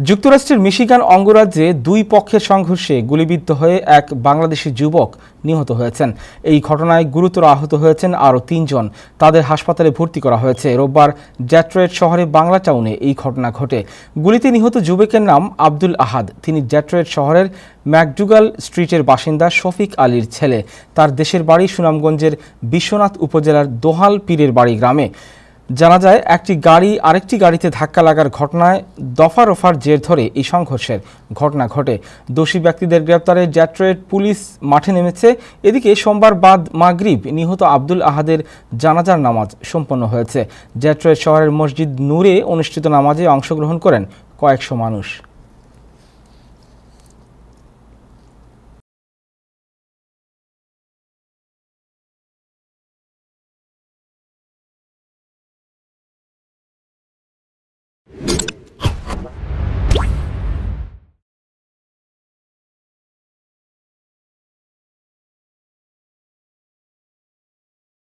যুক্তরাষ্ট্রের মিশিগান অঙ্গরাজ্যে দুই পক্ষের সংঘর্ষে গুলিবিদ্ধ হয়ে এক বাংলাদেশি যুবক নিহত হয়েছেন। এই ঘটনায় গুরুতর আহত হয়েছেন আরও ৩ জন। তাদের হাসপাতালে ভর্তি করা হয়েছে। রোববার ডেট্রয়েট শহরে বাংলা টাউনে এই ঘটনা ঘটে। গুলিতে নিহত যুবকের নাম আব্দুল আহাদ। তিনি ডেট্রয়েট শহরের ম্যাকডুগাল স্ট্রিটের বাসিন্দা শফিক আলীর ছেলে। তার দেশের বাড়ি সুনামগঞ্জের বিশ্বনাথ উপজেলার দোহাল পীরের বাড়ি গ্রামে। জানা যায়, একটি গাড়ি আরেকটি গাড়িতে ধাক্কা লাগার ঘটনায় দফারফার জের ধরে এই সংঘর্ষের ঘটনা ঘটে। দোষী ব্যক্তিদের গ্রেপ্তারে ডেট্রয়েট পুলিশ মাঠে নেমেছে। এদিকে সোমবার বাদ মাগরিব নিহত আব্দুল আহাদের জানাজার নামাজ সম্পন্ন হয়েছে। ডেট্রয়েট শহরের মসজিদ নূরে অনুষ্ঠিত নামাজে অংশগ্রহণ করেন কয়েকশো মানুষ।